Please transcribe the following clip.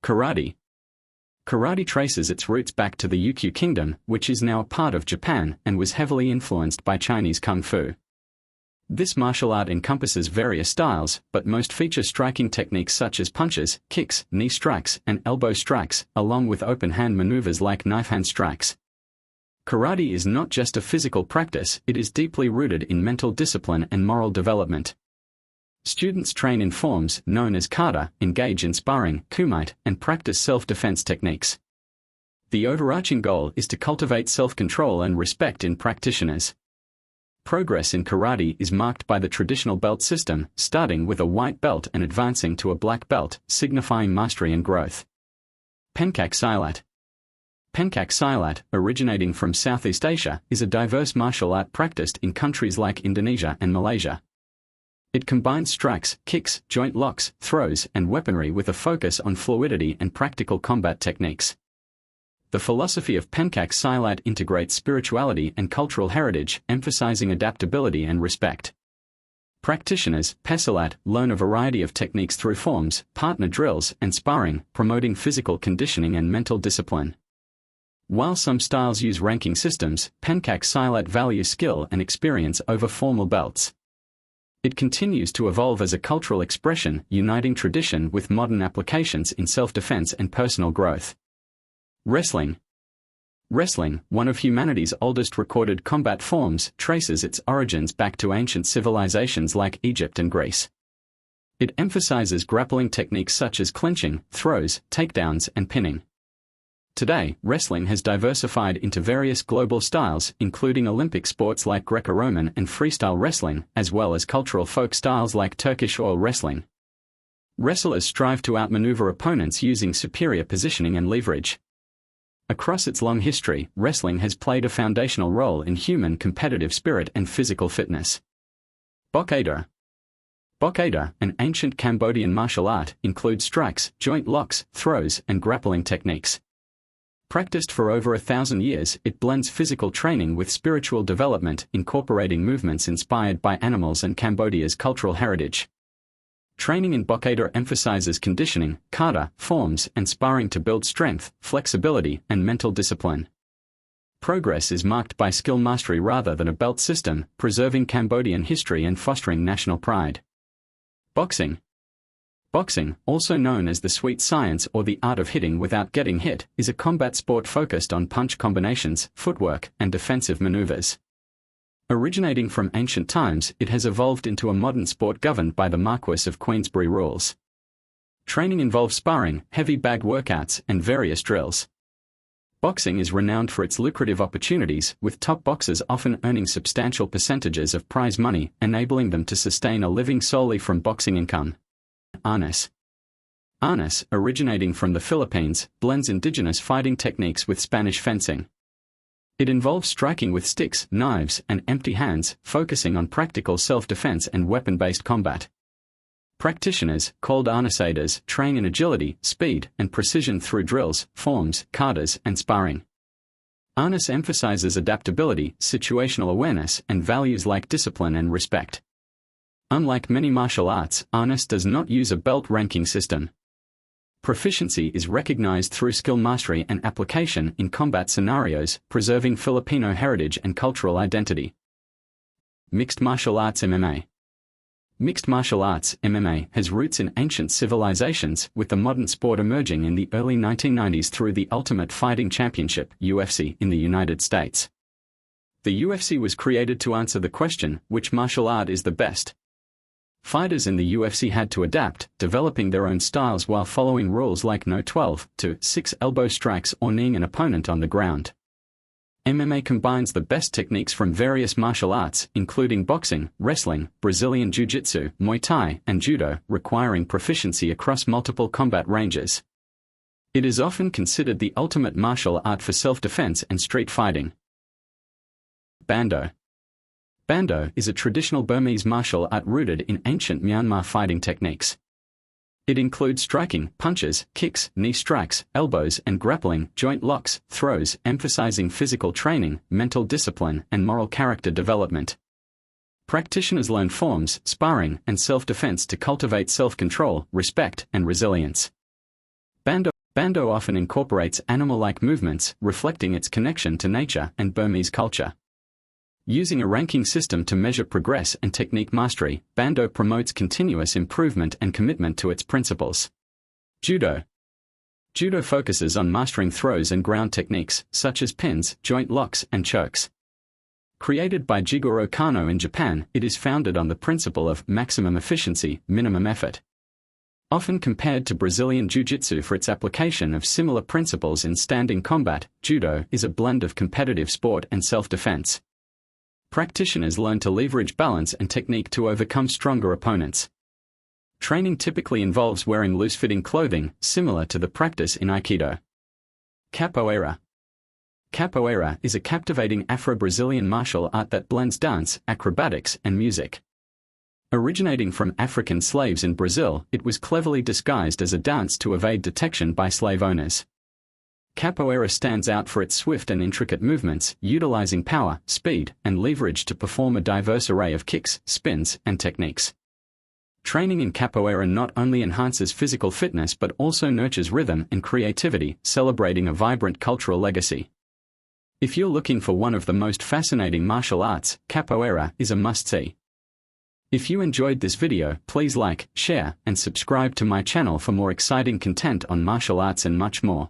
Karate. Karate traces its roots back to the Ukyu Kingdom, which is now a part of Japan and was heavily influenced by Chinese Kung Fu. This martial art encompasses various styles, but most feature striking techniques such as punches, kicks, knee strikes, and elbow strikes, along with open hand maneuvers like knife hand strikes. Karate is not just a physical practice, it is deeply rooted in mental discipline and moral development. Students train in forms known as kata, engage in sparring, kumite, and practice self-defense techniques. The overarching goal is to cultivate self-control and respect in practitioners. Progress in karate is marked by the traditional belt system, starting with a white belt and advancing to a black belt, signifying mastery and growth. Pencak Silat. Pencak Silat, originating from Southeast Asia, is a diverse martial art practiced in countries like Indonesia and Malaysia. It combines strikes, kicks, joint locks, throws, and weaponry with a focus on fluidity and practical combat techniques. The philosophy of Pencak Silat integrates spirituality and cultural heritage, emphasizing adaptability and respect. Practitioners, Pesilat, learn a variety of techniques through forms, partner drills, and sparring, promoting physical conditioning and mental discipline. While some styles use ranking systems, Pencak Silat values skill and experience over formal belts. It continues to evolve as a cultural expression, uniting tradition with modern applications in self-defense and personal growth. Wrestling. Wrestling, one of humanity's oldest recorded combat forms, traces its origins back to ancient civilizations like Egypt and Greece. It emphasizes grappling techniques such as clinching, throws, takedowns, and pinning. Today, wrestling has diversified into various global styles, including Olympic sports like Greco-Roman and freestyle wrestling, as well as cultural folk styles like Turkish oil wrestling. Wrestlers strive to outmaneuver opponents using superior positioning and leverage. Across its long history, wrestling has played a foundational role in human competitive spirit and physical fitness. Bokator. Bokator, an ancient Cambodian martial art, includes strikes, joint locks, throws, and grappling techniques. Practiced for over 1,000 years, it blends physical training with spiritual development, incorporating movements inspired by animals and Cambodia's cultural heritage. Training in Bokator emphasizes conditioning, kata, forms, and sparring to build strength, flexibility, and mental discipline. Progress is marked by skill mastery rather than a belt system, preserving Cambodian history and fostering national pride. Boxing. Boxing, also known as the sweet science or the art of hitting without getting hit, is a combat sport focused on punch combinations, footwork, and defensive maneuvers. Originating from ancient times, it has evolved into a modern sport governed by the Marquess of Queensberry rules. Training involves sparring, heavy bag workouts, and various drills. Boxing is renowned for its lucrative opportunities, with top boxers often earning substantial percentages of prize money, enabling them to sustain a living solely from boxing income. Arnis. Arnis, originating from the Philippines, blends indigenous fighting techniques with Spanish fencing. It involves striking with sticks, knives, and empty hands, focusing on practical self-defense and weapon-based combat. Practitioners, called Arnisaders, train in agility, speed, and precision through drills, forms, katas, and sparring. Arnis emphasizes adaptability, situational awareness, and values like discipline and respect. Unlike many martial arts, Arnis does not use a belt ranking system. Proficiency is recognized through skill mastery and application in combat scenarios, preserving Filipino heritage and cultural identity. Mixed martial arts MMA. Mixed martial arts MMA has roots in ancient civilizations, with the modern sport emerging in the early 1990s through the Ultimate Fighting Championship (UFC) in the United States. The UFC was created to answer the question, which martial art is the best? Fighters in the UFC had to adapt, developing their own styles while following rules like no 12-6 elbow strikes or kneeing an opponent on the ground. MMA combines the best techniques from various martial arts, including boxing, wrestling, Brazilian Jiu-Jitsu, Muay Thai, and Judo, requiring proficiency across multiple combat ranges. It is often considered the ultimate martial art for self-defense and street fighting. Bando. Bando is a traditional Burmese martial art rooted in ancient Myanmar fighting techniques. It includes striking, punches, kicks, knee strikes, elbows, and grappling, joint locks, throws, emphasizing physical training, mental discipline, and moral character development. Practitioners learn forms, sparring, and self-defense to cultivate self-control, respect, and resilience. Bando Bando often incorporates animal-like movements, reflecting its connection to nature and Burmese culture. Using a ranking system to measure progress and technique mastery, Bando promotes continuous improvement and commitment to its principles. Judo. Judo focuses on mastering throws and ground techniques, such as pins, joint locks, and chokes. Created by Jigoro Kano in Japan, it is founded on the principle of maximum efficiency, minimum effort. Often compared to Brazilian Jiu-Jitsu for its application of similar principles in standing combat, Judo is a blend of competitive sport and self-defense. Practitioners learn to leverage balance and technique to overcome stronger opponents. Training typically involves wearing loose-fitting clothing, similar to the practice in Aikido. Capoeira. Capoeira is a captivating Afro-Brazilian martial art that blends dance, acrobatics, and music. Originating from African slaves in Brazil, it was cleverly disguised as a dance to evade detection by slave owners. Capoeira stands out for its swift and intricate movements, utilizing power, speed, and leverage to perform a diverse array of kicks, spins, and techniques. Training in capoeira not only enhances physical fitness but also nurtures rhythm and creativity, celebrating a vibrant cultural legacy. If you're looking for one of the most fascinating martial arts, capoeira is a must-see. If you enjoyed this video, please like, share, and subscribe to my channel for more exciting content on martial arts and much more.